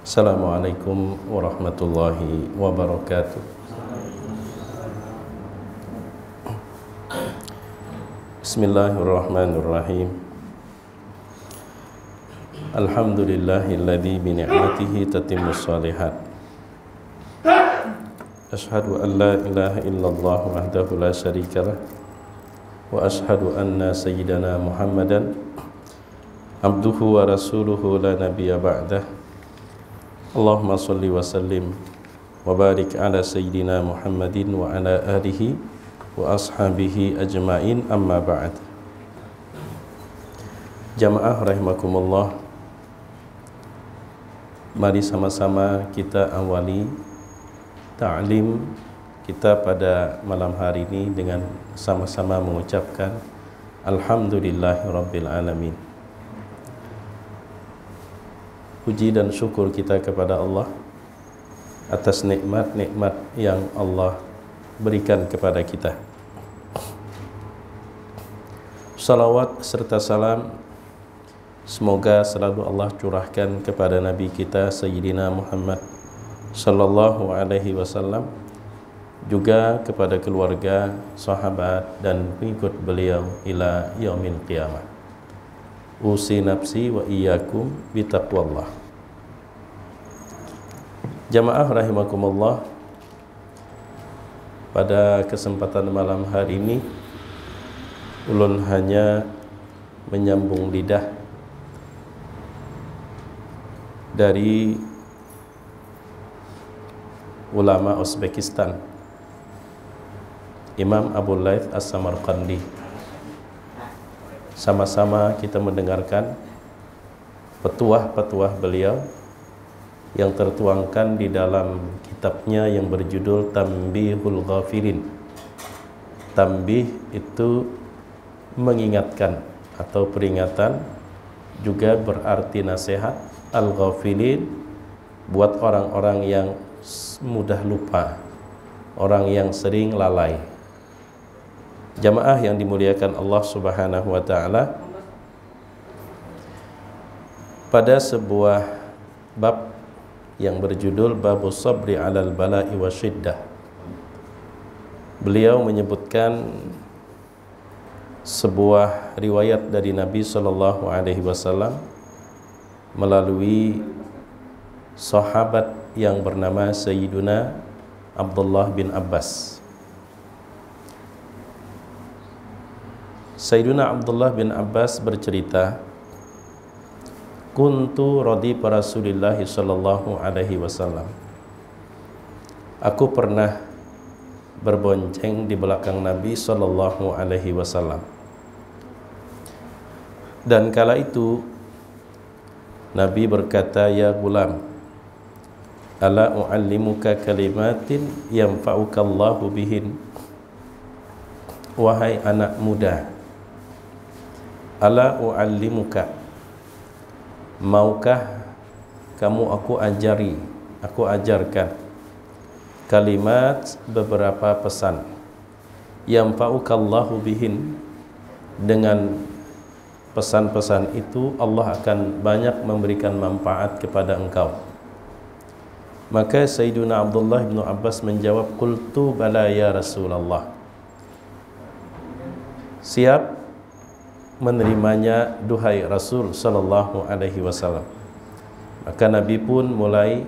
Assalamualaikum warahmatullahi wabarakatuh. Bismillahirrahmanirrahim. Alhamdulillahilladzi bi ni'matihi tatimmus shalihat. Asyhadu an la ilaha illallah wahdahu la syarikalah wa asyhadu anna sayyidana Muhammadan abduhu wa rasuluhu la nabiyya ba'dah. Allahumma salli wa sallim wa barik ala sayyidina Muhammadin wa ala alihi wa ashabihi ajmain, amma ba'd. Jamaah rahimakumullah, mari sama-sama kita awali ta'lim kita pada malam hari ini dengan sama-sama mengucapkan Alhamdulillahi Rabbil Alamin. Puji dan syukur kita kepada Allah atas nikmat-nikmat yang Allah berikan kepada kita. Salawat serta salam semoga selalu Allah curahkan kepada Nabi kita Sayyidina Muhammad sallallahu alaihi wasallam, juga kepada keluarga, sahabat dan pengikut beliau ila yaumil qiyamah. Usi nafsi wa iyyakum bitaqwallah. Jamaah rahimakumullah, pada kesempatan malam hari ini ulun hanya menyambung lidah dari ulama Uzbekistan, Imam Abu Layth As-Samarqandi. Sama-sama kita mendengarkan petuah-petuah beliau yang tertuangkan di dalam kitabnya yang berjudul Tanbihul Ghafilin. Tanbih itu mengingatkan atau peringatan, juga berarti nasihat. Al-Ghafilin buat orang-orang yang mudah lupa, orang yang sering lalai. Jamaah yang dimuliakan Allah Subhanahu wa taala, pada sebuah bab yang berjudul Babus Sabri 'alal Bala'i Wasyiddah, beliau menyebutkan sebuah riwayat dari Nabi sallallahu alaihi wasallam melalui sahabat yang bernama Sayyiduna Abdullah bin Abbas. Sayyiduna Abdullah bin Abbas bercerita, kuntu radif Rasulillah sallallahu alaihi wasallam. Aku pernah berbonceng di belakang Nabi sallallahu alaihi wasallam. Dan kala itu Nabi berkata, ya gulam, ala u'allimuka kalimatin yanfa'uka Allahu bihin. Wahai anak muda, ala u'allimuka, maukah kamu aku ajarkan kalimat, beberapa pesan, yang yanfa'ukallahu bihin, dengan pesan-pesan itu Allah akan banyak memberikan manfaat kepada engkau. Maka Sayyiduna Abdullah bin Abbas menjawab, qultu bala ya Rasulullah, siap menerimanya duhai Rasul sallallahu alaihi wasallam. Maka Nabi pun mulai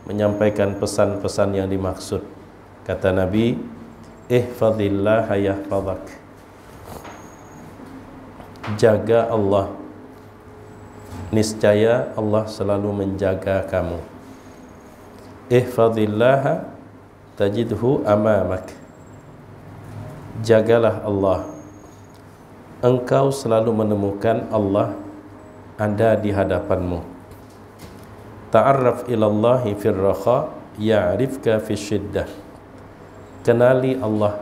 menyampaikan pesan-pesan yang dimaksud. Kata Nabi, ihfazillah yahfazak, jaga Allah, niscaya Allah selalu menjaga kamu. Ihfazillah tajidhu amamak, jagalah Allah, engkau selalu menemukan Allah ada di hadapanmu. Ta'arraf ilallahi fir raha ya'rifka fi syiddah, kenali Allah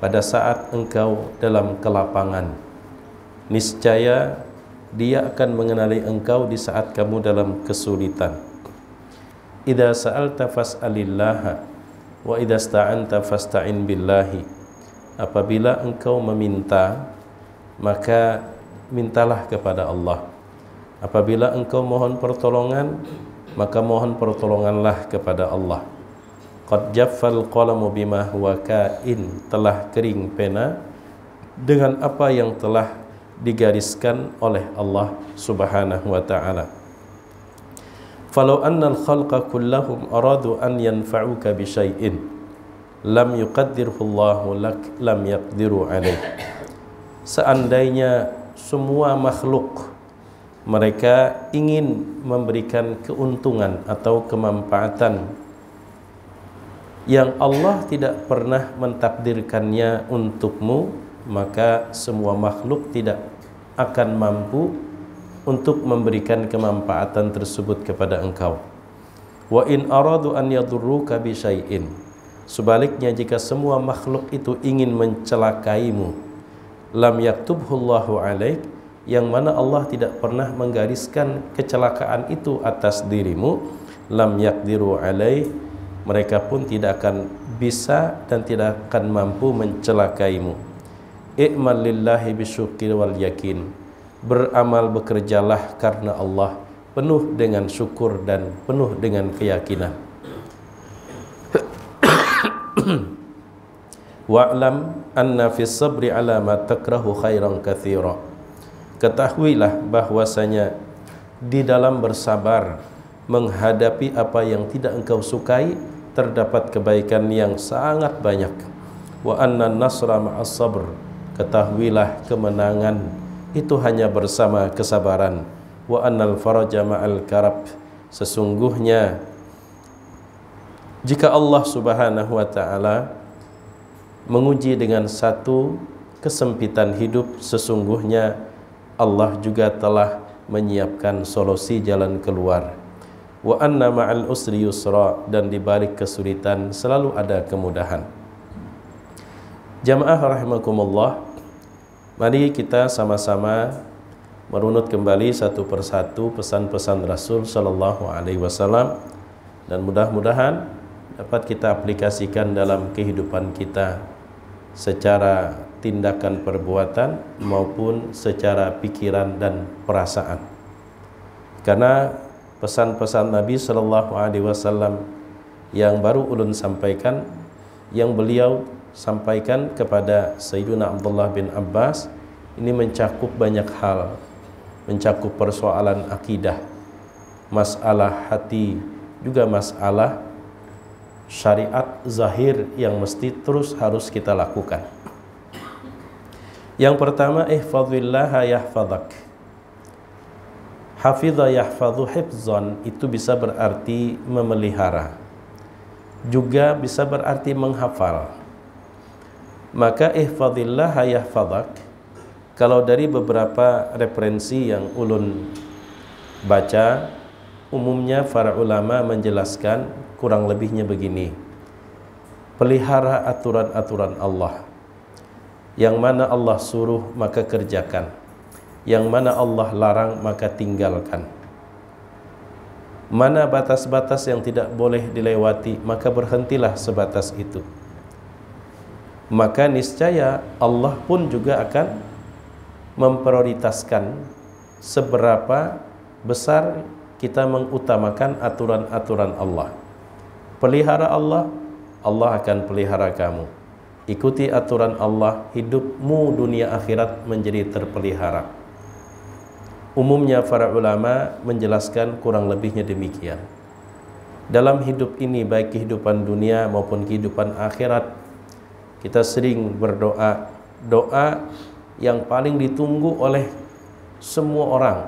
pada saat engkau dalam kelapangan, niscaya Dia akan mengenali engkau di saat kamu dalam kesulitan. Idza sa'alta fas'alillah wa idza sta'anta fasta'in billahi, apabila engkau meminta maka mintalah kepada Allah. Apabila engkau mohon pertolongan, maka mohon pertolonganlah kepada Allah. Qad jaffal qalamu bima huwa kain, telah kering pena dengan apa yang telah digariskan oleh Allah Subhanahu wa ta'ala. Falau annal khalqa kullahum aradu an yanfa'uka bi syai'in lam yuqaddirhu Allahu lak lam yaqdiru alaih. Seandainya semua makhluk mereka ingin memberikan keuntungan atau kemanfaatan yang Allah tidak pernah mentakdirkannya untukmu, maka semua makhluk tidak akan mampu untuk memberikan kemanfaatan tersebut kepada engkau. Wa in aradu an yadurruka bi syai'in, sebaliknya jika semua makhluk itu ingin mencelakaimu, lam yaktubhullahu alaik, yang mana Allah tidak pernah menggariskan kecelakaan itu atas dirimu, lam yaqdiru alaih, mereka pun tidak akan bisa dan tidak akan mampu mencelakaimu. I'mal lillahi bisyukri wal yakin, beramal bekerjalah karena Allah penuh dengan syukur dan penuh dengan keyakinan. Wa'lam anna fis sabri ala ma takrahu khairan katsira, ketahuilah bahwasanya di dalam bersabar menghadapi apa yang tidak engkau sukai terdapat kebaikan yang sangat banyak. Wa anna nasra ma'as sabr, ketahuilah kemenangan itu hanya bersama kesabaran. Wa annal faraja ma'al karab, sesungguhnya jika Allah Subhanahu wa ta'ala menguji dengan satu kesempitan hidup, sesungguhnya Allah juga telah menyiapkan solusi jalan keluar. Wa anna ma'al usri yusra, dan di balik kesulitan selalu ada kemudahan. Jamaah rahimakumullah, mari kita sama-sama merunut kembali satu persatu pesan-pesan Rasul sallallahu alaihi wasallam, dan mudah-mudahan dapat kita aplikasikan dalam kehidupan kita secara tindakan perbuatan maupun secara pikiran dan perasaan. Karena pesan-pesan Nabi sallallahu alaihi wasallam yang baru ulun sampaikan, yang beliau sampaikan kepada Sayyiduna Abdullah bin Abbas, ini mencakup banyak hal, mencakup persoalan akidah, masalah hati, juga masalah syariat zahir yang mesti terus harus kita lakukan. Yang pertama, ihfazillaha yahfazak. Hafidha yahfadhu hifzan, itu bisa berarti memelihara, juga bisa berarti menghafal. Maka ihfazillaha yahfazak, kalau dari beberapa referensi yang ulun baca, umumnya para ulama menjelaskan kurang lebihnya begini: pelihara aturan-aturan Allah. Yang mana Allah suruh maka kerjakan, yang mana Allah larang maka tinggalkan. Mana batas-batas yang tidak boleh dilewati, maka berhentilah sebatas itu. Maka niscaya Allah pun juga akan memprioritaskan seberapa besar kita mengutamakan aturan-aturan Allah. Pelihara Allah, Allah akan pelihara kamu. Ikuti aturan Allah, hidupmu dunia akhirat menjadi terpelihara. Umumnya para ulama menjelaskan kurang lebihnya demikian. Dalam hidup ini, baik kehidupan dunia maupun kehidupan akhirat, kita sering berdoa, doa yang paling ditunggu oleh semua orang.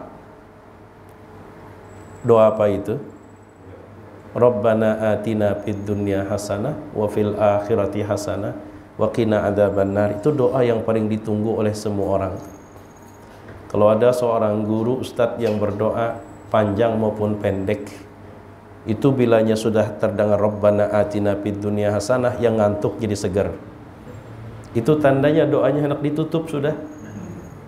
Doa apa itu? Rabbana atina fid dunya hasanah wa fil akhirati hasanah wa qina adzabannar. Itu doa yang paling ditunggu oleh semua orang. Kalau ada seorang guru ustadz yang berdoa panjang maupun pendek, itu bilanya sudah terdengar Rabbana atina fid dunya hasanah, yang ngantuk jadi segar. Itu tandanya doanya hendak ditutup sudah.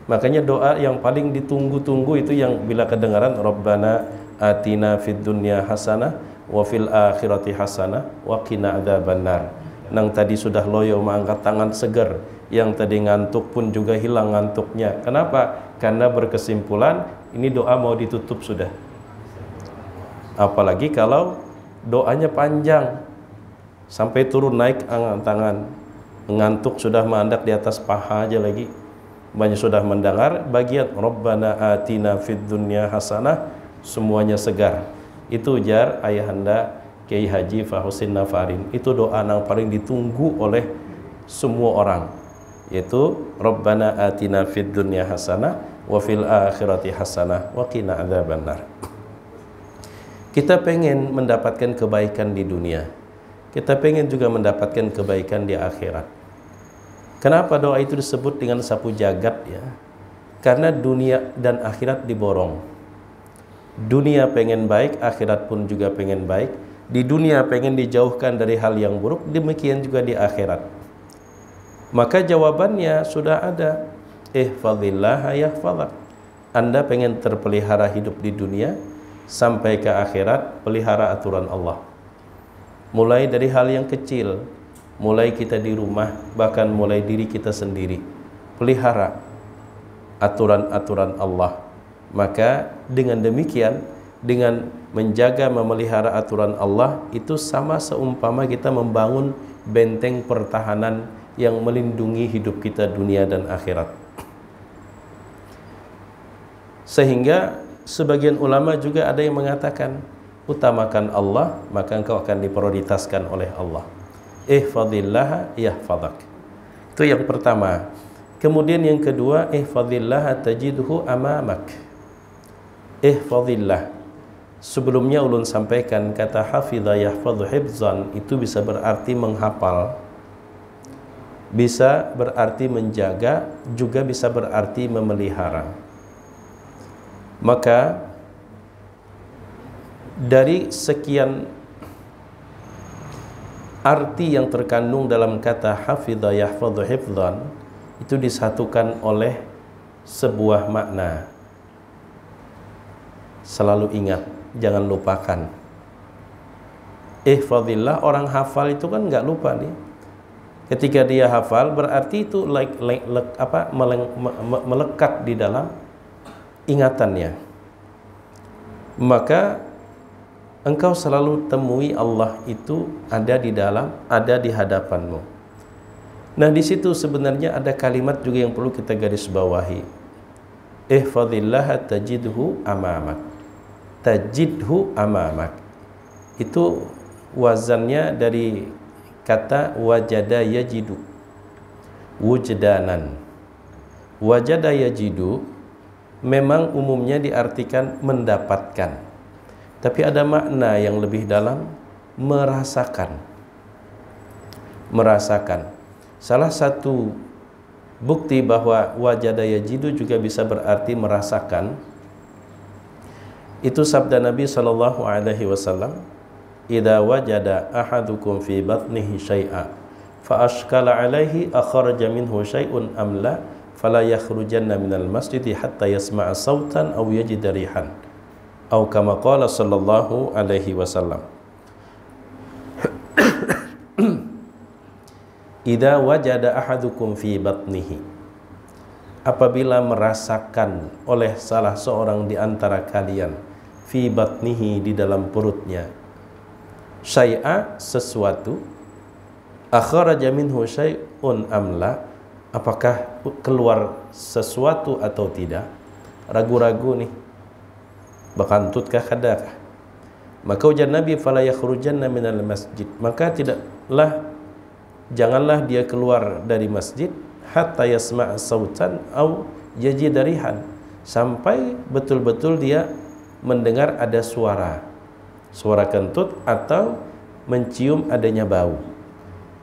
Makanya doa yang paling ditunggu-tunggu itu yang bila kedengaran Rabbana atina fid dunya hasanah wa fil akhirati hasanah wa qina adzabannar. Nang tadi sudah loyo mengangkat tangan segar, yang tadi ngantuk pun juga hilang ngantuknya. Kenapa? Karena berkesimpulan ini doa mau ditutup sudah. Apalagi kalau doanya panjang sampai turun naik angkat tangan, ngantuk sudah mandak di atas paha aja lagi. Banyak sudah mendengar bagian Rabbana atina fid dunya hasanah, semuanya segar. Itu ujar ayahanda Kiai Haji Fahusin Nafarin. Itu doa yang paling ditunggu oleh semua orang, yaitu Rabbana atina fid dunya hasanah wa fil akhirati hasanah wa qina adzabannar. Kita pengen mendapatkan kebaikan di dunia, kita pengen juga mendapatkan kebaikan di akhirat. Kenapa doa itu disebut dengan sapu jagat ya? Karena dunia dan akhirat diborong. Dunia pengen baik, akhirat pun juga pengen baik. Di dunia pengen dijauhkan dari hal yang buruk, demikian juga di akhirat. Maka jawabannya sudah ada. Ihfazillah yahfazak. Anda pengen terpelihara hidup di dunia, sampai ke akhirat, pelihara aturan Allah. Mulai dari hal yang kecil, mulai kita di rumah, bahkan mulai diri kita sendiri, pelihara aturan-aturan Allah. Maka dengan demikian, dengan menjaga memelihara aturan Allah, itu sama seumpama kita membangun benteng pertahanan yang melindungi hidup kita dunia dan akhirat. Sehingga sebagian ulama juga ada yang mengatakan, utamakan Allah, maka engkau akan diprioritaskan oleh Allah. Ihfazillah yahfazak. Itu yang pertama. Kemudian yang kedua, ihfazillah tajidhu amamak. Ihfazillah. Sebelumnya ulun sampaikan kata hafidha yahfadhu hifzan itu bisa berarti menghafal, bisa berarti menjaga, juga bisa berarti memelihara. Maka dari sekian arti yang terkandung dalam kata hafidha yahfadhu hifzan, itu disatukan oleh sebuah makna. Selalu ingat, jangan lupakan. Ihfazillah, orang hafal itu kan nggak lupa nih. Ketika dia hafal berarti itu melekat di dalam ingatannya. Maka engkau selalu temui Allah itu ada di dalam, ada di hadapanmu. Nah, di situ sebenarnya ada kalimat juga yang perlu kita garis bawahi. Ihfazillah tajidhu amamak. Tajidhu amamak. Itu wazannya dari kata wajada yajidu. Wujdanan. Wajada yajidu memang umumnya diartikan mendapatkan. Tapi ada makna yang lebih dalam, merasakan. Merasakan. Salah satu bukti bahwa wajada yajidu juga bisa berarti merasakan, itu sabda Nabi SAW, idza wajada ahadukum fi batnihi syai'a fa ashkala alaihi akhraja minhu syai'un am la fala yakhrujanna minal masjidi hatta yasma'a sautan aw yajida rihan. Atau kama qala sallallahu alaihi wasallam. Idza wajada ahadukum fi batnihi, apabila merasakan oleh salah seorang di antara kalian, fi batnihi, di dalam perutnya, syai'a, sesuatu, akhraja minhu syai'un amla, apakah keluar sesuatu atau tidak, ragu-ragu nih, bakantutkah kadakah, maka ujar Nabi fala yakhrujanna minal masjid, maka janganlah dia keluar dari masjid hatta yasma' sautan au yajida rihan, sampai betul-betul dia mendengar ada suara kentut atau mencium adanya bau.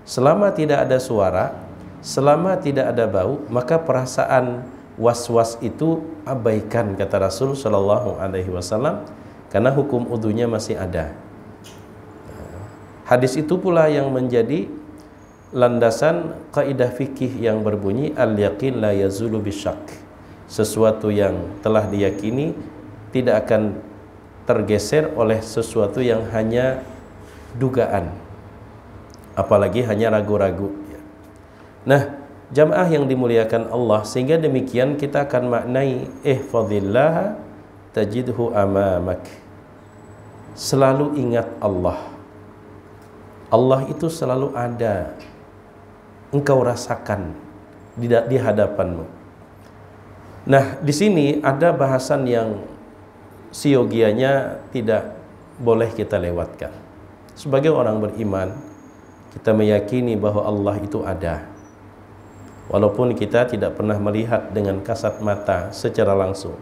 Selama tidak ada suara, selama tidak ada bau, maka perasaan was-was itu abaikan, kata Rasul sallallahu alaihi wasallam, karena hukum wudunya masih ada. Hadis itu pula yang menjadi landasan kaidah fikih yang berbunyi al-yaqin la yazulu bisyak. Sesuatu yang telah diyakini tidak akan tergeser oleh sesuatu yang hanya dugaan, apalagi hanya ragu-ragu. Nah, jamaah yang dimuliakan Allah, sehingga demikian kita akan maknai ihfazillah tajidhu amamak. selalu ingat Allah. Allah itu selalu ada, engkau rasakan di hadapanmu. Nah, di sini ada bahasan yang siogianya tidak boleh kita lewatkan. Sebagai orang beriman, kita meyakini bahwa Allah itu ada. Walaupun kita tidak pernah melihat dengan kasat mata secara langsung.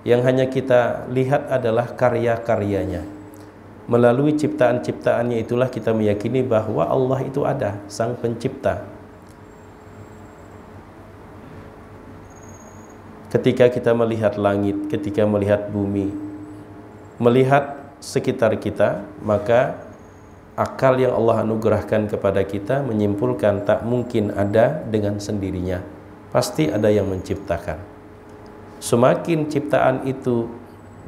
Yang hanya kita lihat adalah karya-karyanya. Melalui ciptaan-ciptaannya itulah kita meyakini bahwa Allah itu ada, Sang Pencipta. Ketika kita melihat langit, ketika melihat bumi, melihat sekitar kita, maka akal yang Allah anugerahkan kepada kita menyimpulkan tak mungkin ada dengan sendirinya. Pasti ada yang menciptakan. Semakin ciptaan itu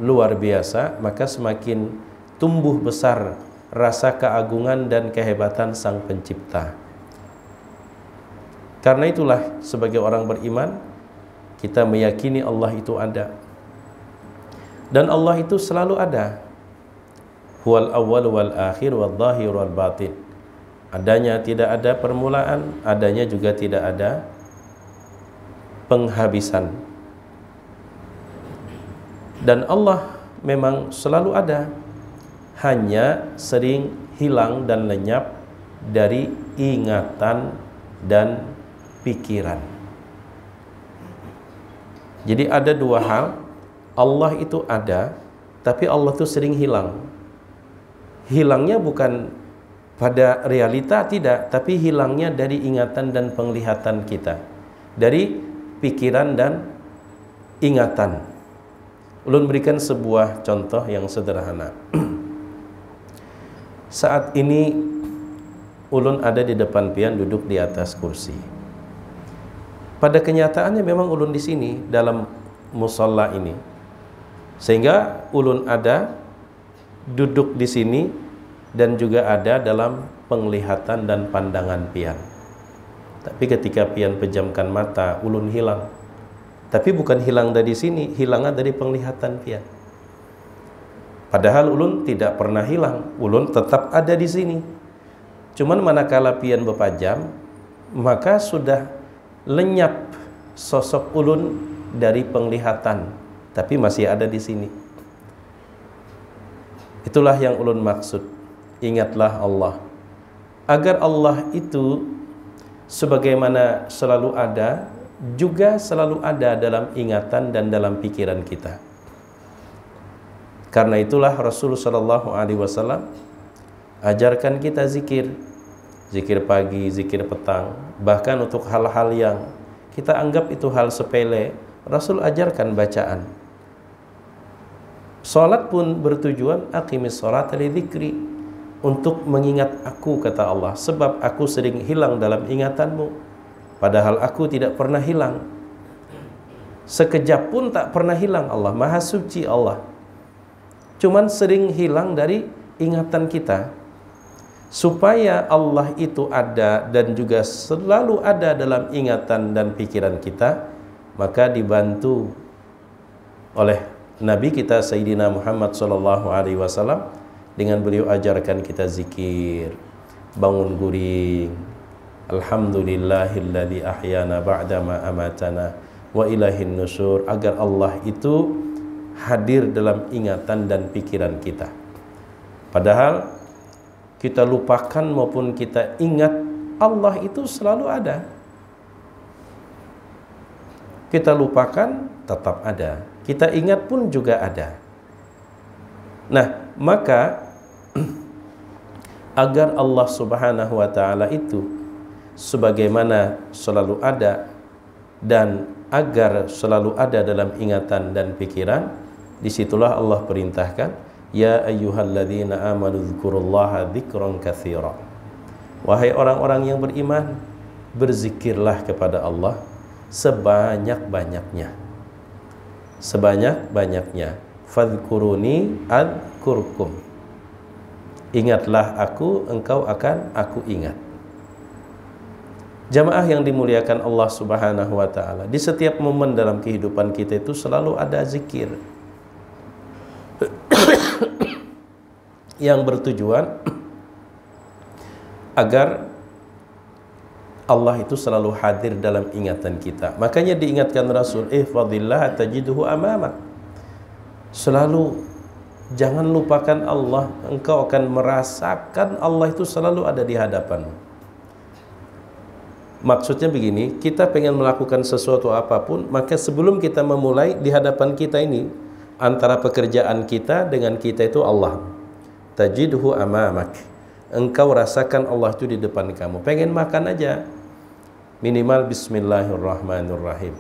luar biasa, maka semakin tumbuh besar rasa keagungan dan kehebatan Sang Pencipta. Karena itulah sebagai orang beriman, kita meyakini Allah itu ada. Dan Allah itu selalu ada. Huwal awwal wal akhir wal zahir wal batin. Adanya tidak ada permulaan, adanya juga tidak ada penghabisan. Dan Allah memang selalu ada, hanya sering hilang dan lenyap dari ingatan dan pikiran. Jadi ada dua hal, Allah itu ada, tapi Allah itu sering hilang. Hilangnya bukan pada realita, tidak, tapi hilangnya dari ingatan dan penglihatan kita, dari pikiran dan ingatan. Ulun berikan sebuah contoh yang sederhana. Saat ini ulun ada di depan pian, duduk di atas kursi. Pada kenyataannya memang ulun di sini dalam musalla ini, sehingga ulun ada duduk di sini dan juga ada dalam penglihatan dan pandangan pian. Tapi ketika pian pejamkan mata, ulun hilang. Tapi bukan hilang dari sini, hilangnya dari penglihatan pian. Padahal ulun tidak pernah hilang, ulun tetap ada di sini. Cuman manakala pian berpajam, maka sudah lenyap sosok ulun dari penglihatan, tapi masih ada di sini. Itulah yang ulun maksud. Ingatlah Allah. Agar Allah itu sebagaimana selalu ada, juga selalu ada dalam ingatan dan dalam pikiran kita. Karena itulah Rasulullah SAW ajarkan kita zikir. Zikir pagi, zikir petang. Bahkan untuk hal-hal yang kita anggap itu hal sepele, Rasul ajarkan bacaan. Salat pun bertujuan aqimis salata li dzikri, untuk mengingat aku, kata Allah, sebab aku sering hilang dalam ingatanmu. Padahal aku tidak pernah hilang. Sekejap pun tak pernah hilang Allah, Maha Suci Allah. Cuman sering hilang dari ingatan kita. Supaya Allah itu ada dan juga selalu ada dalam ingatan dan pikiran kita, maka dibantu oleh Nabi kita Sayyidina Muhammad SAW dengan beliau ajarkan kita zikir, bangun guring, Alhamdulillahilladzi ahyana ba'dama amatana wa ilahin nusur, agar Allah itu hadir dalam ingatan dan pikiran kita. Padahal kita lupakan maupun kita ingat, Allah itu selalu ada. Kita lupakan, tetap ada. Kita ingat pun juga ada. Nah, maka agar Allah Subhanahu wa ta'ala itu sebagaimana selalu ada dan agar selalu ada dalam ingatan dan pikiran, disitulah Allah perintahkan, ya ayyuhalladzina amanu dzkurullaha dzikran katsira. Wahai orang-orang yang beriman, berzikirlah kepada Allah sebanyak-banyaknya. Sebanyak-banyaknya. Fadhkuruni adzkurkum. Ingatlah aku, engkau akan aku ingat. Jamaah yang dimuliakan Allah Subhanahu wa ta'ala, di setiap momen dalam kehidupan kita itu selalu ada zikir. yang bertujuan agar Allah itu selalu hadir dalam ingatan kita. Makanya diingatkan Rasul, ihfadillah tajiduhu amamak. Selalu jangan lupakan Allah, engkau akan merasakan Allah itu selalu ada di hadapan. Maksudnya begini, kita pengen melakukan sesuatu apapun, maka sebelum kita memulai, di hadapan kita ini, antara pekerjaan kita dengan kita itu Allah. Tajiduhu amamak. Engkau rasakan Allah itu di depan kamu. Pengen makan aja, minimal bismillahirrahmanirrahim.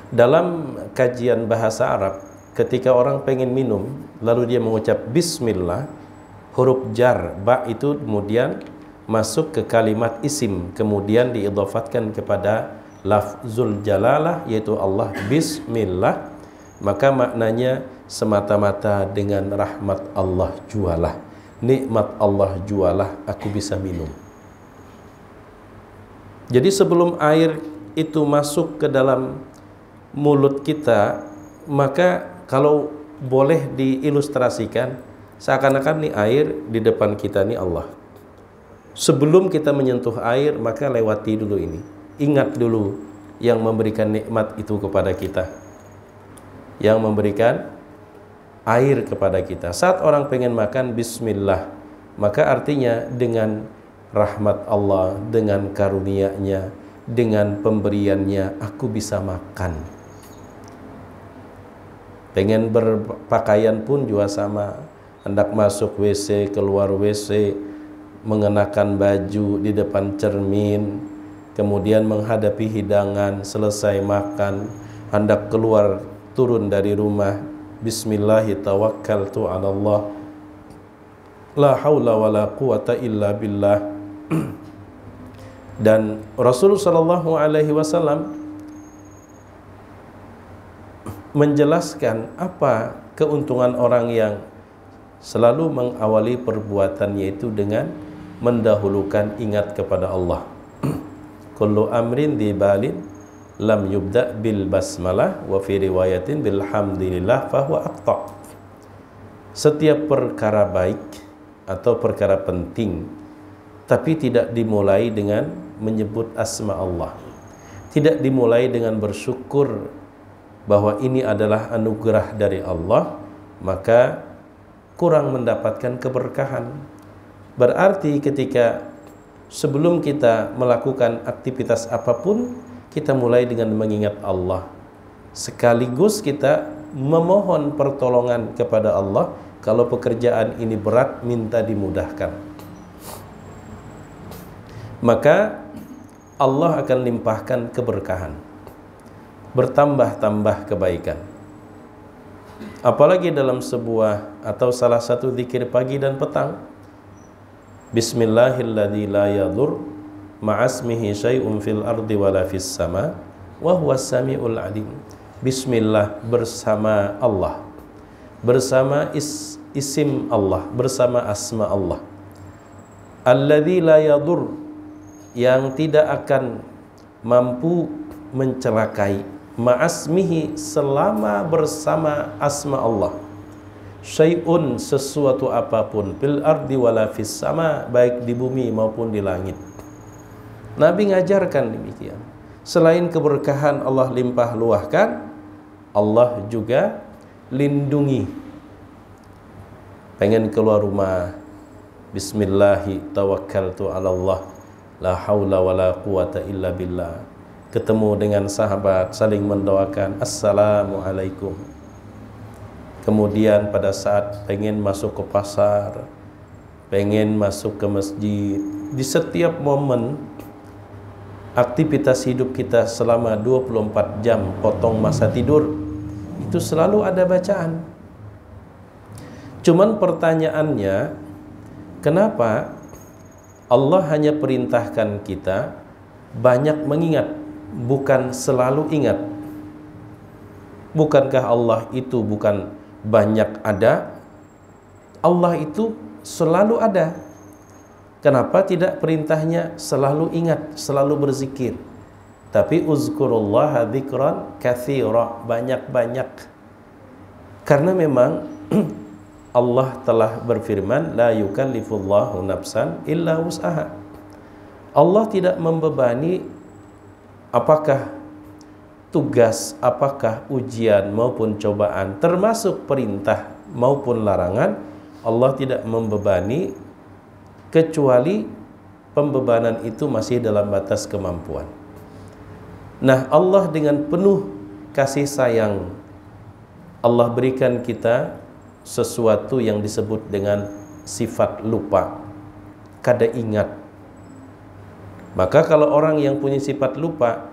Dalam kajian bahasa Arab, ketika orang pengen minum lalu dia mengucap bismillah, huruf jar ba itu kemudian masuk ke kalimat isim, kemudian diidhafatkan kepada lafzul jalalah, yaitu Allah, bismillah, maka maknanya semata-mata dengan rahmat Allah jualah, nikmat Allah jualah, aku bisa minum. Jadi sebelum air itu masuk ke dalam mulut kita, maka kalau boleh diilustrasikan, seakan-akan nih air di depan kita nih Allah. Sebelum kita menyentuh air, maka lewati dulu ini. Ingat dulu yang memberikan nikmat itu kepada kita, yang memberikan air kepada kita. Saat orang pengen makan, bismillah, maka artinya dengan rahmat Allah, dengan karunia-Nya, dengan pemberiannya, aku bisa makan. Pengen berpakaian pun juga sama. Hendak masuk WC, keluar WC, mengenakan baju di depan cermin, kemudian menghadapi hidangan, selesai makan, hendak keluar, turun dari rumah, bismillahi tawakkaltu ala Allah, la haula wa la quwata illa billah. Dan Rasulullah sallallahu alaihi wasallam menjelaskan apa keuntungan orang yang selalu mengawali perbuatannya itu dengan mendahulukan ingat kepada Allah. Kullu amrin dibalin lam yubda bil basmalah wa fi riwayatin bilhamdilillah fahuwa aqta. Setiap perkara baik atau perkara penting tapi tidak dimulai dengan menyebut asma Allah, tidak dimulai dengan bersyukur bahwa ini adalah anugerah dari Allah, maka kurang mendapatkan keberkahan. Berarti ketika sebelum kita melakukan aktivitas apapun, kita mulai dengan mengingat Allah, sekaligus kita memohon pertolongan kepada Allah. Kalau pekerjaan ini berat, minta dimudahkan, maka Allah akan limpahkan keberkahan, bertambah-tambah kebaikan. Apalagi dalam sebuah atau salah satu zikir pagi dan petang, bismillahilladzi la yadur ma'asmihi syai'un fil ardi wala fis sama wa huwas samiul alim. Bismillah, bersama Allah, bersama isim Allah, bersama asma Allah. Alladzi la yadur, yang tidak akan mampu mencelakai, ma'asmihi, selama bersama asma Allah, syai'un, sesuatu apapun, fil ardi wala fis sama, baik di bumi maupun di langit. Nabi ngajarkan demikian. Selain keberkahan Allah limpah luahkan, Allah juga lindungi. Pengen keluar rumah, bismillahi tawakkaltu ala Allah, la haula wa la quwata illa billah. Ketemu dengan sahabat, saling mendoakan assalamualaikum. Kemudian pada saat pengen masuk ke pasar, pengen masuk ke masjid, di setiap momen aktivitas hidup kita selama 24 jam, potong masa tidur, itu selalu ada bacaan. Cuman pertanyaannya, kenapa Allah hanya perintahkan kita banyak mengingat, bukan selalu ingat? Bukankah Allah itu bukan banyak ada? Allah itu selalu ada. Kenapa tidak perintahnya selalu ingat, selalu berzikir? Tapi uzkurullaha dzikran katsira, banyak-banyak. Karena memang Allah telah berfirman, la yukallifullahu nafsan illa wus'aha. Allah tidak membebani apakah tugas, apakah ujian maupun cobaan, termasuk perintah maupun larangan. Allah tidak membebani kecuali pembebanan itu masih dalam batas kemampuan. Nah, Allah dengan penuh kasih sayang, Allah berikan kita sesuatu yang disebut dengan sifat lupa, kada ingat. Maka kalau orang yang punya sifat lupa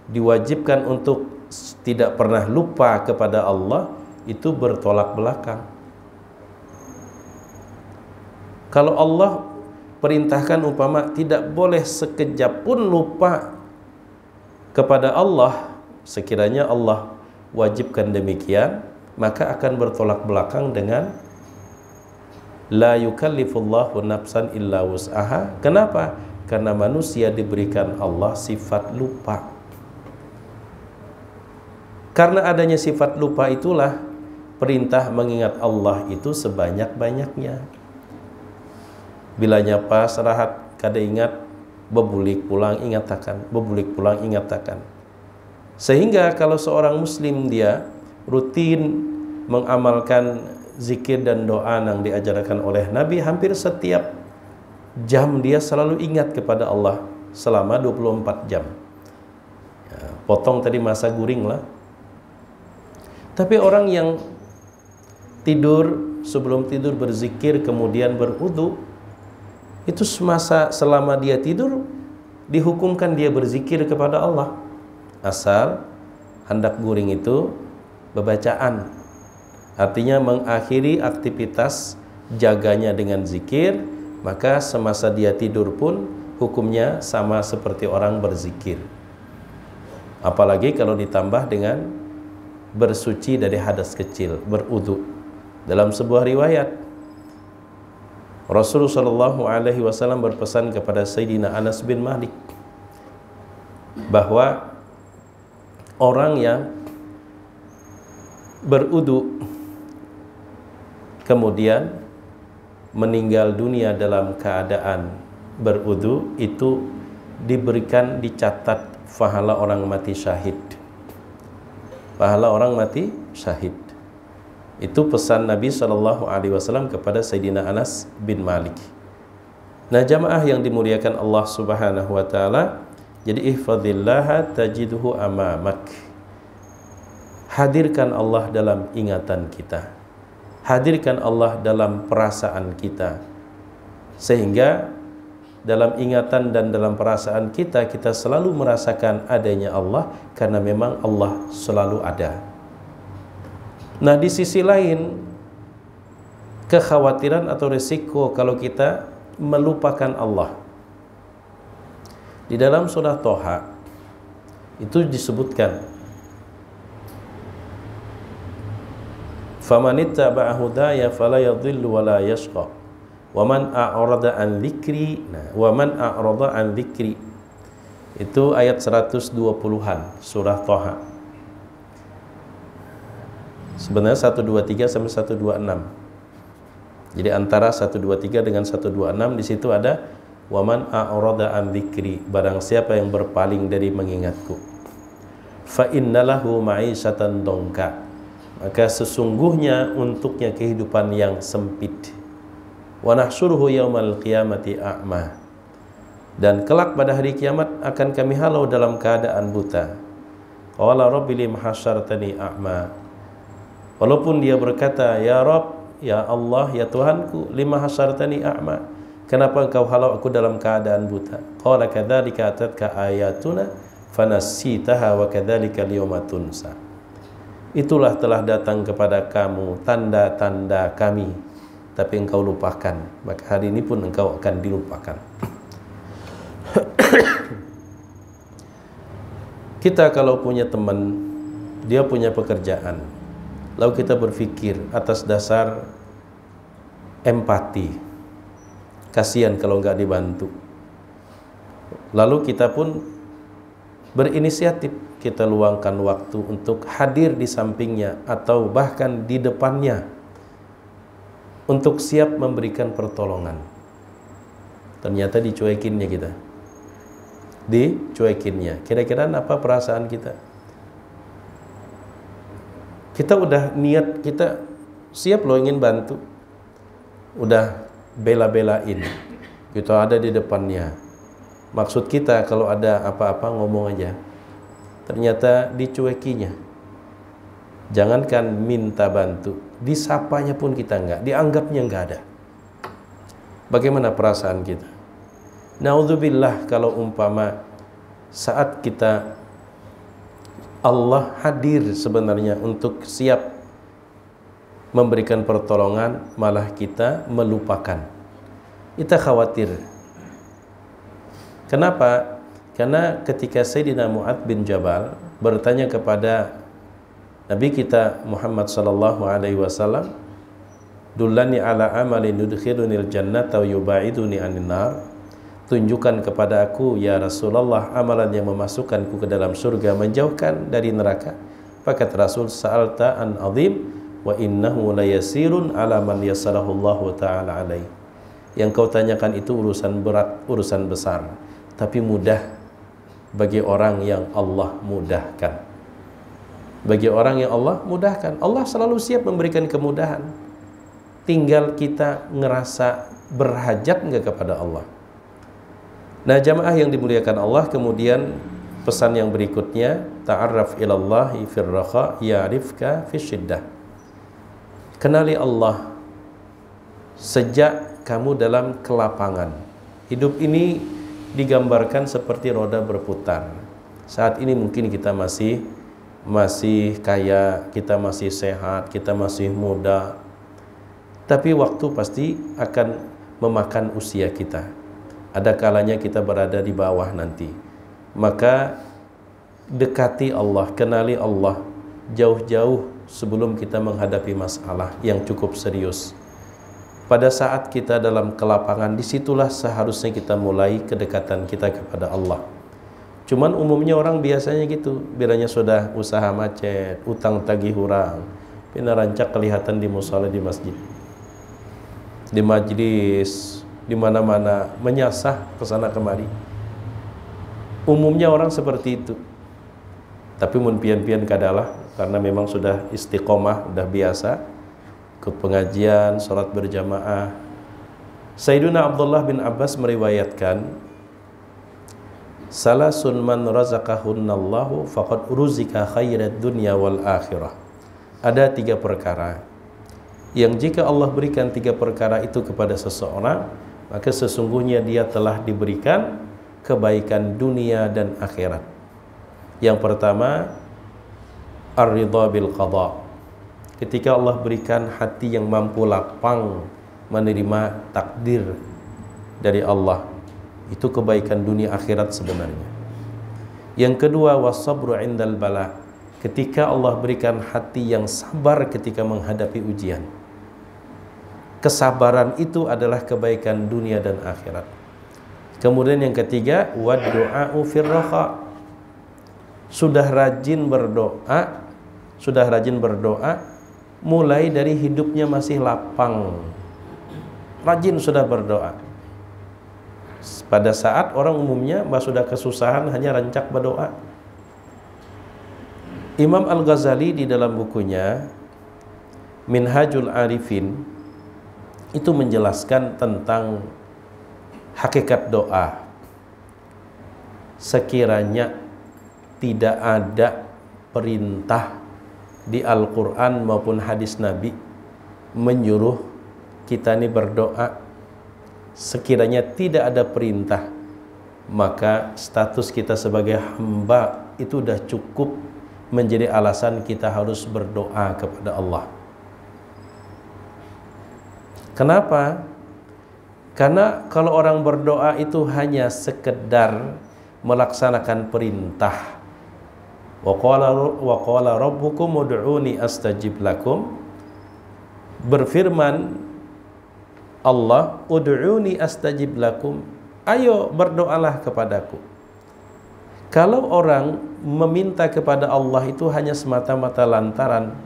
diwajibkan untuk tidak pernah lupa kepada Allah, itu bertolak belakang. Kalau Allah perintahkan umpama tidak boleh sekejap pun lupa kepada Allah, sekiranya Allah wajibkan demikian, maka akan bertolak belakang dengan la yukallifullahu nafsan illa wus'aha. Kenapa? Karena manusia diberikan Allah sifat lupa. Karena adanya sifat lupa itulah perintah mengingat Allah itu sebanyak-banyaknya. Bila nyapa serahat kada ingat, bebulik pulang ingatakan, bebulik pulang ingatakan. Sehingga kalau seorang muslim dia rutin mengamalkan zikir dan doa yang diajarkan oleh Nabi, hampir setiap jam dia selalu ingat kepada Allah selama 24 jam. Ya, potong tadi masa guring lah. Tapi orang yang tidur, sebelum tidur berzikir kemudian berwudu, itu semasa selama dia tidur dihukumkan dia berzikir kepada Allah, asal hendak guring itu bebacaan, artinya mengakhiri aktivitas jaganya dengan zikir, maka semasa dia tidur pun hukumnya sama seperti orang berzikir. Apalagi kalau ditambah dengan bersuci dari hadas kecil, berwudu. Dalam sebuah riwayat Rasulullah SAW berpesan kepada Sayyidina Anas bin Malik bahwa orang yang berwudu kemudian meninggal dunia dalam keadaan berwudu itu diberikan, dicatat pahala orang mati syahid. Pahala orang mati syahid. Itu pesan Nabi SAW kepada Sayyidina Anas bin Malik. Nah, jamaah yang dimuliakan Allah Subhanahu wa taala, jadi ihfazillaha tajidhu amamak. Hadirkan Allah dalam ingatan kita. Hadirkan Allah dalam perasaan kita. Sehingga dalam ingatan dan dalam perasaan kita, kita selalu merasakan adanya Allah, karena memang Allah selalu ada. Nah, di sisi lain, kekhawatiran atau risiko kalau kita melupakan Allah. Di dalam surah Toha itu disebutkan, famanittaba'a hudaya fala yadhillu wa la yashqa wa man a'rada an dzikri. Nah, wa man a'rada an dzikri itu ayat 120-an surah Toha. Sebenarnya 123 sampai 126. Jadi antara 123 dengan 126 di situ ada waman a'rada an dzikri, barang siapa yang berpaling dari mengingatku, fa innalahu ma'isyatan dongka, maka sesungguhnya untuknya kehidupan yang sempit. Wa nahsyuruhu yaumal qiyamati a'ma, dan kelak pada hari kiamat akan kami halau dalam keadaan buta. Qala rabbi lim hasyartani a'ma, walaupun dia berkata, ya Rabb, ya Allah, ya Tuhanku, lima hasyartani a'ma, kenapa engkau halau aku dalam keadaan buta? Qala kadzalika atatka ayatuna fanassitaha wa kadzalika al-yawma tunsa. Itulah telah datang kepada kamu tanda-tanda kami, tapi engkau lupakan, maka hari ini pun engkau akan dilupakan. Kita kalau punya teman, dia punya pekerjaan, lalu kita berpikir atas dasar empati, kasihan kalau nggak dibantu. Lalu kita pun berinisiatif, kita luangkan waktu untuk hadir di sampingnya atau bahkan di depannya. untuk siap memberikan pertolongan. Ternyata dicuekinnya kita. Dicuekinnya. Kira-kira apa perasaan kita? Kita udah niat, kita siap loh ingin bantu. Udah bela-belain. Kita ada di depannya. Maksud kita kalau ada apa-apa ngomong aja. Ternyata dicuekinya. Jangankan minta bantu, disapanya pun kita enggak, dianggapnya enggak ada. Bagaimana perasaan kita? Naudzubillah kalau umpama saat kita Allah hadir sebenarnya untuk siap memberikan pertolongan, malah kita melupakan. Kita khawatir. Kenapa? Karena ketika Sayyidina Mu'adz bin Jabal bertanya kepada Nabi kita Muhammad sallallahu alaihi wasallam, "Dullani ala amalin yudkhilunil jannata wa yubaiduni anin nar." Tunjukkan kepada aku ya Rasulullah amalan yang memasukkanku ke dalam surga, menjauhkan dari neraka. Maka Rasul, sa'alta an azim wa innahu la yasirun ala man yassarahu Allah taala alaih. Yang kau tanyakan itu urusan berat, urusan besar, tapi mudah bagi orang yang Allah mudahkan. Bagi orang yang Allah mudahkan, Allah selalu siap memberikan kemudahan. Tinggal kita ngerasa berhajat enggak kepada Allah. Nah, jamaah yang dimuliakan Allah, kemudian pesan yang berikutnya, ta'arraf ilallahi fir raha ya'rifka fisyiddah. Kenali Allah sejak kamu dalam kelapangan. Hidup ini digambarkan seperti roda berputar. Saat ini mungkin kita masih kaya, kita masih sehat, kita masih muda. Tapi waktu pasti akan memakan usia kita. Ada kalanya kita berada di bawah nanti. Maka dekati Allah, kenali Allah jauh-jauh sebelum kita menghadapi masalah yang cukup serius. Pada saat kita dalam kelapangan, disitulah seharusnya kita mulai kedekatan kita kepada Allah. Cuman umumnya orang biasanya gitu, bilanya sudah usaha macet, utang tagih hurang, pina rancak kelihatan di musala, di masjid, di majlis, di mana-mana menyasah ke sana kemari. Umumnya orang seperti itu. Tapi mun pian-pian kadalah, karena memang sudah istiqomah, sudah biasa ikut pengajian, salat berjamaah. Sayyiduna Abdullah bin Abbas meriwayatkan, salasun man razaqahunnallahu faqad ruzika khairat dunya wal akhirah. Ada 3 perkara yang jika Allah berikan 3 perkara itu kepada seseorang, maka sesungguhnya dia telah diberikan kebaikan dunia dan akhirat. Yang pertama, ar-ridha bil qada. Ketika Allah berikan hati yang mampu lapang menerima takdir dari Allah, itu kebaikan dunia akhirat sebenarnya. Yang kedua, was-sabru 'indal bala. Ketika Allah berikan hati yang sabar ketika menghadapi ujian. Kesabaran itu adalah kebaikan dunia dan akhirat. Kemudian yang ketiga, wad-du'a'u fir raha. Sudah rajin berdoa, mulai dari hidupnya masih lapang. Rajin sudah berdoa. Pada saat orang umumnya sudah kesusahan hanya rancak berdoa. Imam Al-Ghazali di dalam bukunya Minhajul Arifin itu menjelaskan tentang hakikat doa. Sekiranya tidak ada perintah di Al-Quran maupun hadis Nabi menyuruh kita ini berdoa, sekiranya tidak ada perintah, maka status kita sebagai hamba itu sudah cukup menjadi alasan kita harus berdoa kepada Allah. Kenapa? Karena kalau orang berdoa itu hanya sekedar melaksanakan perintah. Wa qala rabbukum ud'uni astajib lakum. Berfirman Allah, ud'uni astajib lakum. Ayo berdoalah kepadaku. Kalau orang meminta kepada Allah itu hanya semata-mata lantaran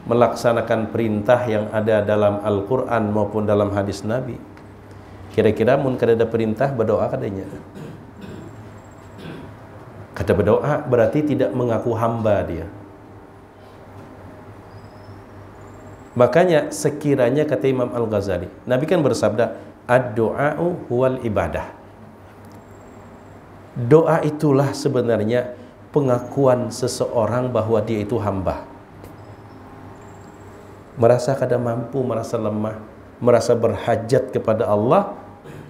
melaksanakan perintah yang ada dalam Al-Quran maupun dalam hadis Nabi. Kira-kira mun kada ada perintah berdoa kadanya. Kata berdoa berarti tidak mengaku hamba dia. Makanya sekiranya kata Imam Al-Ghazali, Nabi kan bersabda, ad-du'a'u huwal ibadah. Doa itulah sebenarnya pengakuan seseorang bahwa dia itu hamba. Merasa kada mampu, merasa lemah, merasa berhajat kepada Allah,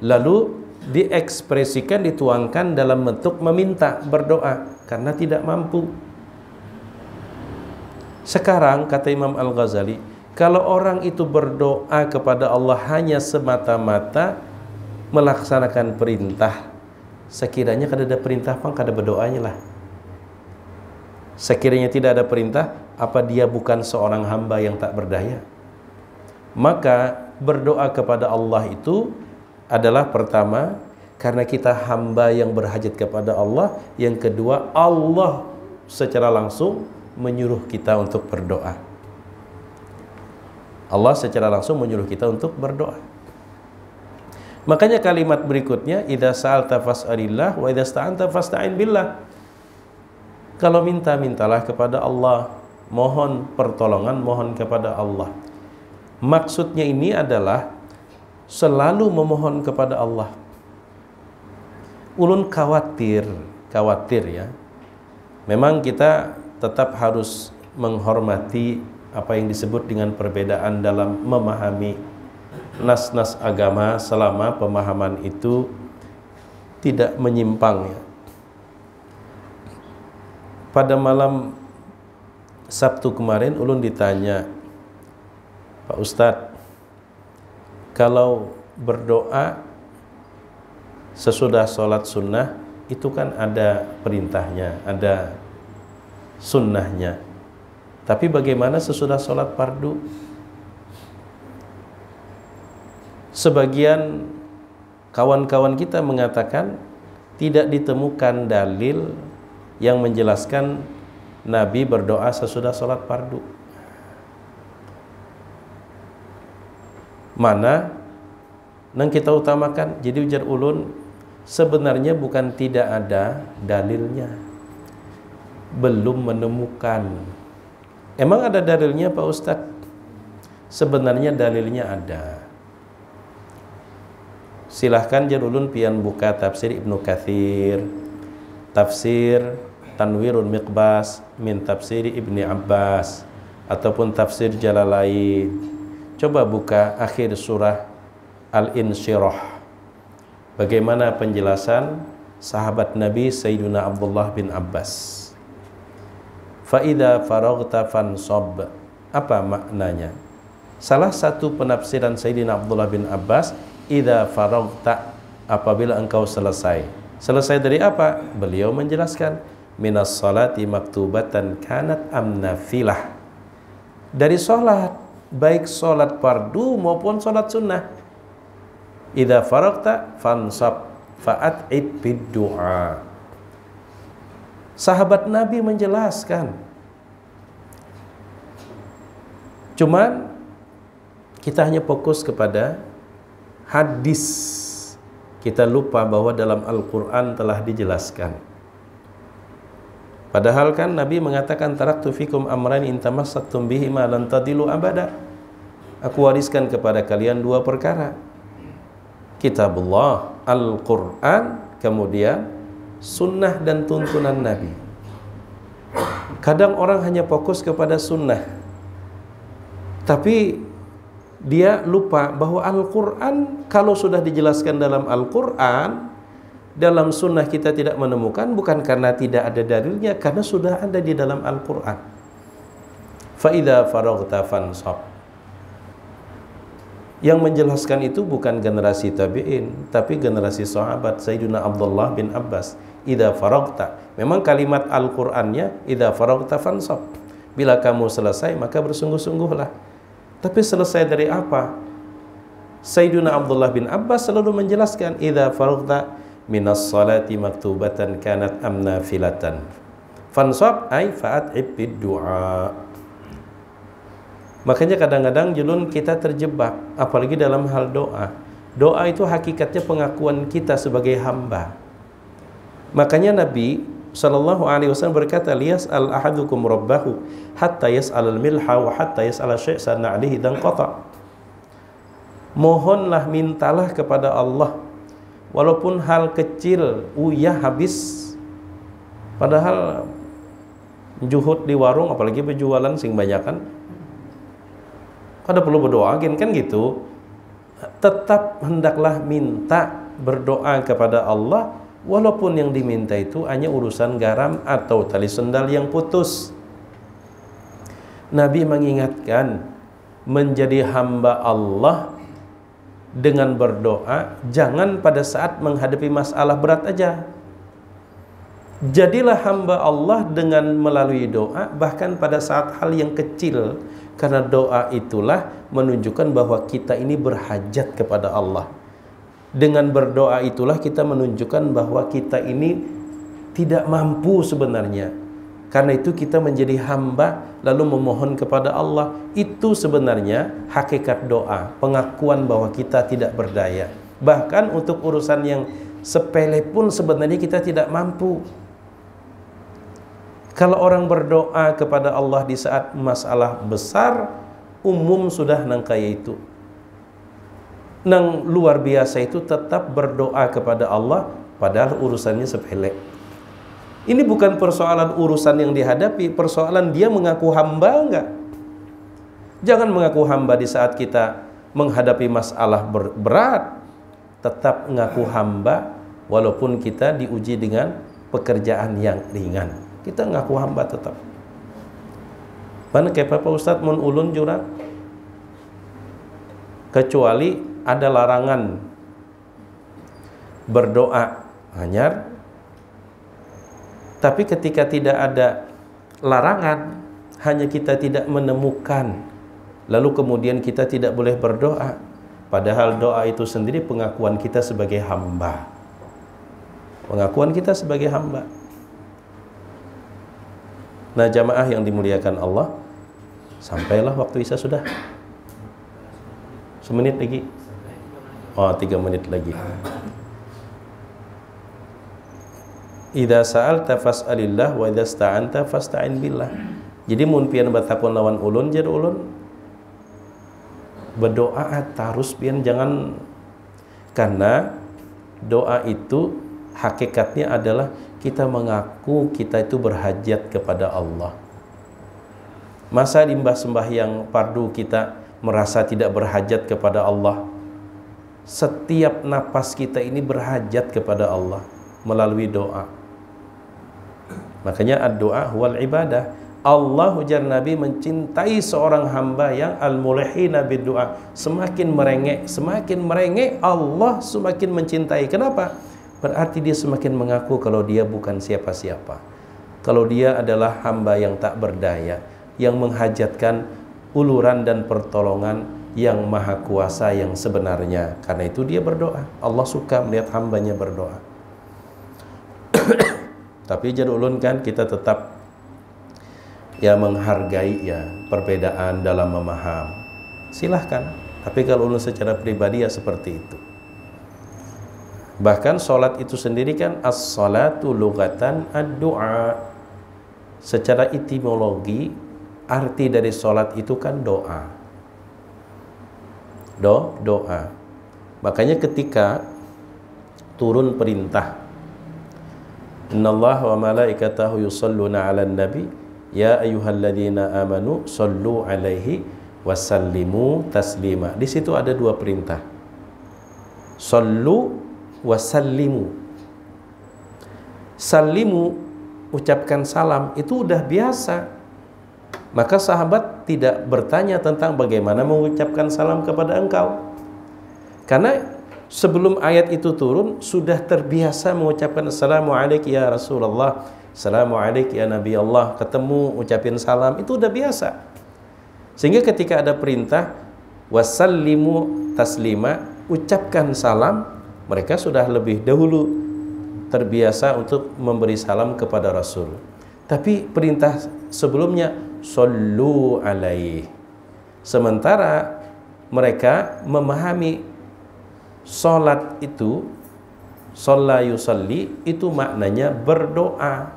lalu diekspresikan, dituangkan dalam bentuk meminta, berdoa karena tidak mampu. Sekarang kata Imam Al-Ghazali, kalau orang itu berdoa kepada Allah hanya semata-mata melaksanakan perintah, sekiranya kada ada perintah pang kada berdoanya lah. Sekiranya tidak ada perintah, apa dia bukan seorang hamba yang tak berdaya? Maka berdoa kepada Allah itu adalah pertama karena kita hamba yang berhajat kepada Allah, yang kedua Allah secara langsung menyuruh kita untuk berdoa. Allah secara langsung menyuruh kita untuk berdoa. Makanya kalimat berikutnya, idza sa'alta fas'alillah wa idza sta'anta fasta'in billah. Kalau minta, mintalah kepada Allah. Mohon pertolongan, mohon kepada Allah. Maksudnya ini adalah selalu memohon kepada Allah. Ulun khawatir ya. Memang kita tetap harus menghormati apa yang disebut dengan perbedaan dalam memahami nas-nas agama selama pemahaman itu tidak menyimpang ya. Pada malam Sabtu kemarin ulun ditanya, Pak Ustadz, kalau berdoa sesudah sholat sunnah itu kan ada perintahnya, ada sunnahnya. Tapi bagaimana sesudah sholat fardu? Sebagian kawan-kawan kita mengatakan tidak ditemukan dalil yang menjelaskan Nabi berdoa sesudah sholat fardu. Mana yang kita utamakan? Jadi ujar ulun, sebenarnya bukan tidak ada dalilnya, belum menemukan. Emang ada dalilnya Pak Ustadz? Sebenarnya dalilnya ada. Silahkan jar ulun pian buka tafsir Ibnu Katsir, tafsir Tanwirul Miqbas min tafsir Ibni Abbas, ataupun tafsir Jalalain. Coba buka akhir surah Al-Insyirah. Bagaimana penjelasan sahabat Nabi Sayyiduna Abdullah bin Abbas. Fa'idha faraghta fansab. Apa maknanya? Salah satu penafsiran Sayyidina Abdullah bin Abbas, idza faraghta, apabila engkau selesai. Selesai dari apa? Beliau menjelaskan, minas salati maktubatan kanat amnafilah. Dari sholat, baik sholat fardu maupun sholat sunnah. Idza faraghta fansab fa'at'id bid-du'a. Sahabat Nabi menjelaskan. Cuman kita hanya fokus kepada hadis. Kita lupa bahwa dalam Al-Quran telah dijelaskan. Padahal kan Nabi mengatakan, taraktu fikum amran in tamassaktum bihi ma lan tadilu abada. Aku wariskan kepada kalian dua perkara. Kitabullah, Al-Quran, kemudian sunnah dan tuntunan Nabi. Kadang orang hanya fokus kepada sunnah, tapi dia lupa bahwa Al-Quran, kalau sudah dijelaskan dalam Al-Quran, dalam sunnah kita tidak menemukan, bukan karena tidak ada dalilnya, karena sudah ada di dalam Al-Quran. Fa'idha faraghta fansab. Yang menjelaskan itu bukan generasi tabi'in, tapi generasi sahabat Sayyidina Abdullah bin Abbas. Idza faraghta, memang kalimat Al-Qur'annya idza faraghta fansab. Bila kamu selesai maka bersungguh-sungguhlah. Tapi selesai dari apa? Sayyidina Abdullah bin Abbas selalu menjelaskan, idza faraghta minas salati maktubatan kanat amnafilatan fansab ay fa'at'ib bid-du'a. Makanya kadang-kadang julun kita terjebak, apalagi dalam hal doa. Doa itu hakikatnya pengakuan kita sebagai hamba. Makanya Nabi Sallallahu Alaihi Wasallam berkata, liyas'al ahadukum rabbahu hatta yas'al al-milha wa hatta yas'al syai'san na'lihi dan qata. Mohonlah, mintalah kepada Allah walaupun hal kecil, uyah habis. Padahal juhud di warung, apalagi berjualan sing banyakan, kada perlu berdoa kan gitu. Tetap hendaklah minta, berdoa kepada Allah walaupun yang diminta itu hanya urusan garam atau tali sendal yang putus. Nabi mengingatkan, menjadi hamba Allah dengan berdoa jangan pada saat menghadapi masalah berat aja. Jadilah hamba Allah dengan melalui doa, bahkan pada saat hal yang kecil, karena doa itulah menunjukkan bahwa kita ini berhajat kepada Allah. Dengan berdoa itulah kita menunjukkan bahwa kita ini tidak mampu sebenarnya. Karena itu kita menjadi hamba lalu memohon kepada Allah. Itu sebenarnya hakikat doa, pengakuan bahwa kita tidak berdaya. Bahkan untuk urusan yang sepele pun sebenarnya kita tidak mampu. Kalau orang berdoa kepada Allah di saat masalah besar, umum sudah nang kaya itu. Nang luar biasa itu tetap berdoa kepada Allah padahal urusannya sepele. Ini bukan persoalan urusan yang dihadapi, persoalan dia mengaku hamba enggak. Jangan mengaku hamba di saat kita menghadapi masalah berat. Tetap mengaku hamba walaupun kita diuji dengan pekerjaan yang ringan. Kita mengaku hamba tetap. Mana kayak Pak Ustadz mun ulun jurang? Kecuali ada larangan berdoa hanyar. Tapi ketika tidak ada larangan, hanya kita tidak menemukan, lalu kemudian kita tidak boleh berdoa, padahal doa itu sendiri pengakuan kita sebagai hamba. Pengakuan kita sebagai hamba. Nah, jamaah yang dimuliakan Allah, sampailah waktu Isya sudah. Semenit lagi. Oh, 3 menit lagi. Idza sa'alta fas'alillah wa idza sta'anta fasta'in billah. Jadi mun pian batapun lawan ulun jadi ulun berdoa terus pian jangan, karena doa itu hakikatnya adalah kita mengaku kita itu berhajat kepada Allah. Masa di sembahyang fardu kita merasa tidak berhajat kepada Allah? Setiap napas kita ini berhajat kepada Allah melalui doa. Makanya ad-doa huwal ibadah. Allah ujar Nabi mencintai seorang hamba yang al-mulhina bid-doa. Semakin merengek Allah semakin mencintai. Kenapa? Berarti dia semakin mengaku kalau dia bukan siapa-siapa. Kalau dia adalah hamba yang tak berdaya, yang menghajatkan uluran dan pertolongan yang maha kuasa yang sebenarnya. Karena itu dia berdoa. Allah suka melihat hambanya berdoa. Tapi jadi ulun kan kita tetap ya menghargai ya perbedaan dalam memaham. Silahkan. Tapi kalau ulun secara pribadi ya seperti itu. Bahkan sholat itu sendiri kan as-salatu lugatan ad-du'a. Secara etimologi arti dari sholat itu kan doa. Doa. Makanya ketika turun perintah, innallaha wa malaikatahu yusalluna 'alan nabi ya ayyuhalladzina amanu sallu 'alaihi wasallimu taslima. Di situ ada 2 perintah. Sallu wasallimu. Sallimu, ucapkan salam, itu udah biasa. Maka sahabat tidak bertanya tentang bagaimana mengucapkan salam kepada engkau. Karena sebelum ayat itu turun sudah terbiasa mengucapkan assalamualaikum ya Rasulullah, assalamualaikum ya Nabi Allah. Ketemu ucapin salam itu udah biasa. Sehingga ketika ada perintah wasallimu taslima, ucapkan salam, mereka sudah lebih dahulu terbiasa untuk memberi salam kepada Rasul. Tapi perintah sebelumnya sallu alaihi, Sementara mereka memahami sholat itu, sholla yusalli, itu maknanya berdoa.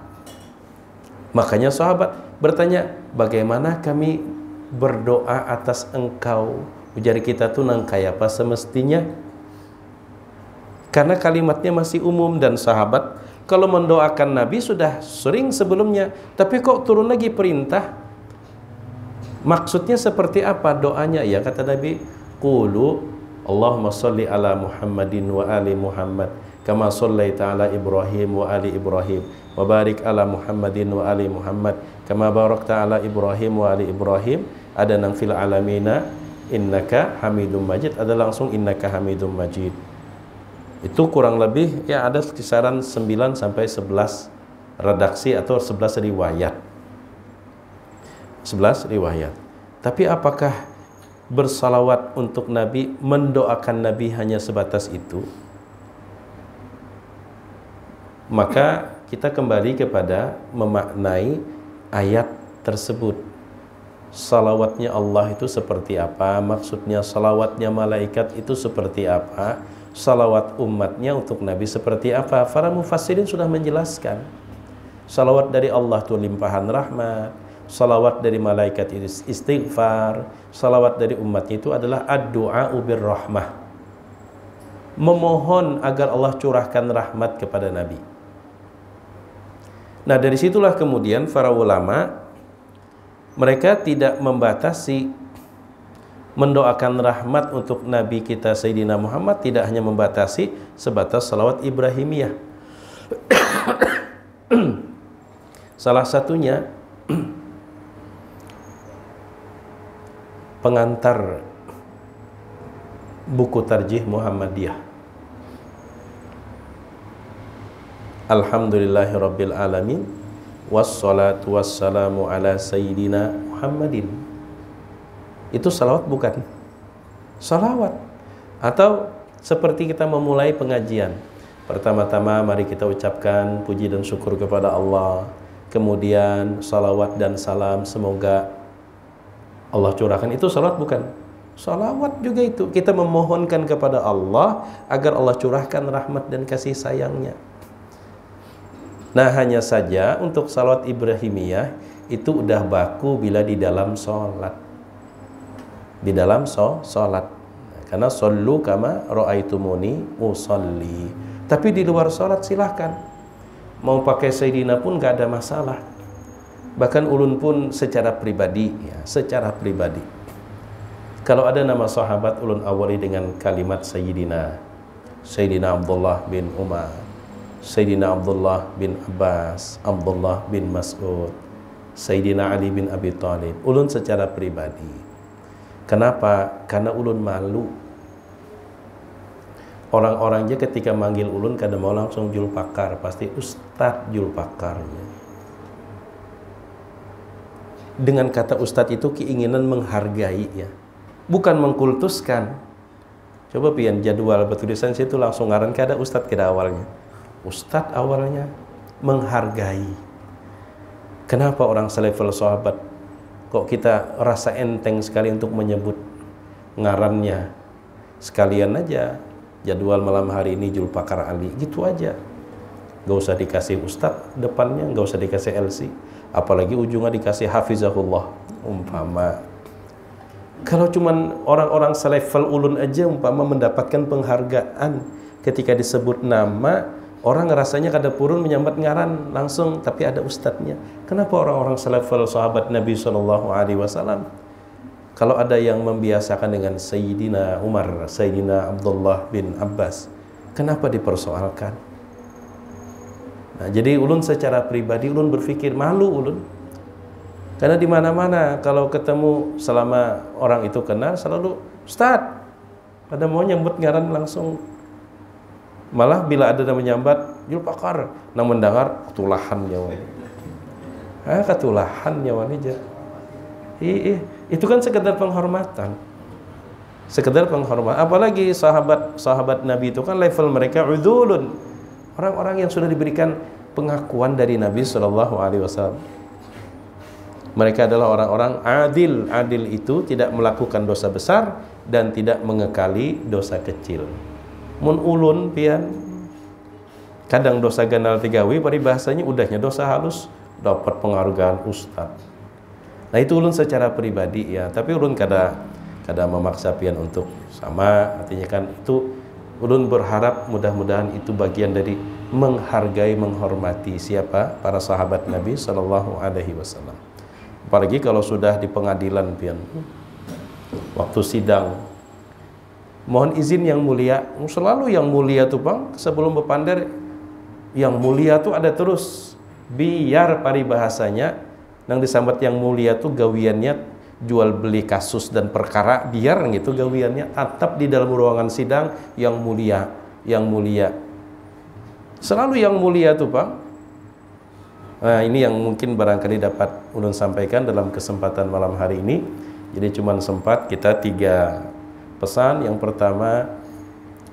Makanya sahabat bertanya, bagaimana kami berdoa atas engkau? Ujar kita tuh nang kayak apa semestinya? Karena kalimatnya masih umum, dan sahabat kalau mendoakan Nabi sudah sering sebelumnya, tapi kok turun lagi perintah? Maksudnya seperti apa doanya? Ya kata Nabi, qulu Allahumma sholli ala Muhammadin wa ali Muhammad kama shallaita ala Ibrahim wa ali Ibrahim wa barik ala Muhammadin wa ali Muhammad kama barakta ala Ibrahim wa ali Ibrahim. Ada nang fil alamina innaka Hamidum Majid, ada langsung innaka Hamidum Majid. Itu kurang lebih ya ada kisaran 9 sampai 11 redaksi atau 11 riwayat. 11 riwayat. Tapi apakah bersalawat untuk Nabi, mendoakan Nabi hanya sebatas itu? Maka kita kembali kepada memaknai ayat tersebut. Salawatnya Allah itu seperti apa? Maksudnya salawatnya malaikat itu seperti apa? Salawat umatnya untuk Nabi seperti apa? Para mufassirin sudah menjelaskan. Salawat dari Allah itu limpahan rahmat, salawat dari malaikat itu istighfar, salawat dari umatnya itu adalah ad-du'a'u birrahmah, memohon agar Allah curahkan rahmat kepada Nabi. Nah, dari situlah kemudian para ulama mereka tidak membatasi mendoakan rahmat untuk Nabi kita Sayyidina Muhammad, tidak hanya membatasi sebatas salawat Ibrahimiyah. Salah satunya pengantar buku Tarjih Muhammadiyah, Alhamdulillahirabbil alamin wassalatu wassalamu ala sayyidina Muhammadin. Itu salawat bukan? Salawat. Atau seperti kita memulai pengajian, pertama-tama mari kita ucapkan puji dan syukur kepada Allah, kemudian salawat dan salam semoga Allah curahkan. Itu salawat bukan? Salawat juga itu. Kita memohonkan kepada Allah agar Allah curahkan rahmat dan kasih sayangnya. Nah, hanya saja untuk salawat Ibrahimiyah itu udah baku bila di dalam sholat. Di dalam sholat. Karena shollu kama ra'aitumuni usolli. Tapi di luar sholat silahkan. Mau pakai Sayyidina pun gak ada masalah. Bahkan ulun pun secara pribadi, ya, secara pribadi, kalau ada nama sahabat, ulun awali dengan kalimat Sayyidina. Sayyidina Abdullah bin Umar, Sayyidina Abdullah bin Abbas, Abdullah bin Mas'ud, Sayyidina Ali bin Abi Thalib. Ulun secara pribadi. Kenapa? Karena ulun malu. Orang-orangnya ketika manggil ulun kada mau langsung Julpakar, pasti Ustadz Julpakarnya. Dengan kata Ustadz itu keinginan menghargai, ya, bukan mengkultuskan. Coba pian jadwal bertulisan situ langsung ngaran kada Ustadz kada awalnya. Ustadz awalnya menghargai. Kenapa orang selevel sahabat kok kita rasa enteng sekali untuk menyebut ngarannya? Sekalian aja jadwal malam hari ini Julpakar Ali, gitu aja. Gak usah dikasih Ustadz depannya, gak usah dikasih LC, apalagi ujungnya dikasih Hafizahullah umpama. Kalau cuman orang-orang selevel ulun aja umpama mendapatkan penghargaan ketika disebut nama, orang rasanya kada purun menyambat ngaran langsung, tapi ada ustadznya. Kenapa orang-orang selevel sahabat Nabi SAW, kalau ada yang membiasakan dengan Sayyidina Umar, Sayyidina Abdullah bin Abbas, kenapa dipersoalkan? Nah, jadi ulun secara pribadi ulun berpikir malu ulun. Karena di mana-mana kalau ketemu selama orang itu kenal selalu Ustadz, pada mau nyambut ngaran langsung. Malah bila ada yang menyambat Julpakar, namun dengar ketulahan nyawa. Ketulahan nyawa aja. Itu kan sekedar penghormatan. Sekedar penghormatan. Apalagi sahabat Nabi itu kan level mereka udulun. Orang-orang yang sudah diberikan pengakuan dari Nabi SAW. Mereka adalah orang-orang adil. Adil itu tidak melakukan dosa besar dan tidak mengekali dosa kecil. Mun ulun pian kadang dosa ganal tigawi paribahasanya udahnya dosa halus dapat penghargaan ustad. Nah itu ulun secara pribadi ya, tapi ulun kada memaksa pian untuk sama, artinya kan itu ulun berharap mudah-mudahan itu bagian dari menghargai, menghormati siapa? Para sahabat Nabi Sallallahu Alaihi Wasallam. Apalagi kalau sudah di pengadilan pian, waktu sidang, mohon izin yang mulia, selalu yang mulia tuh bang, sebelum berpandar, yang mulia tuh ada terus, biar paribahasanya, nang disambat yang mulia tuh gawiannya jual beli kasus dan perkara, biar gitu gawiannya atap di dalam ruangan sidang yang mulia, yang mulia. Selalu yang mulia tuh Pak. Nah ini yang mungkin barangkali dapat ulun sampaikan dalam kesempatan malam hari ini. Jadi cuman sempat kita 3 pesan. Yang pertama,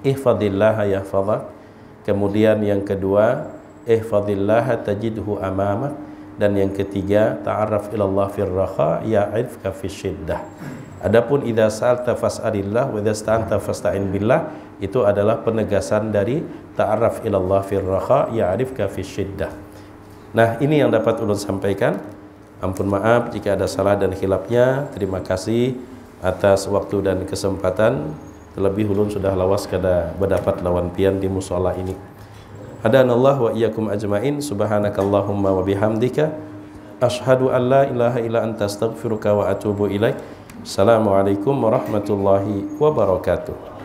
ihfadillah yahfadhak. Kemudian yang kedua, ihfadillah tajidhu amamak. Dan yang ketiga, ta'arraf ilallah fir raha ya'rifka fisyiddah. Adapun idza sa'alta fas'alillah wa idza sta'anta fasta'in billah, itu adalah penegasan dari ta'arraf ilallah fir raha ya'rifka fisyiddah. Nah, ini yang dapat ulun sampaikan. Ampun maaf jika ada salah dan khilafnya. Terima kasih atas waktu dan kesempatan. Terlebih ulun sudah lawas kada berdapat lawan pian di mushola ini. Hadanallah wa iyyakum ajmain. Subhanakallahumma wa bihamdika asyhadu an la ilaha illa anta astaghfiruka wa atubu ilaik. Assalamualaikum warahmatullahi wabarakatuh.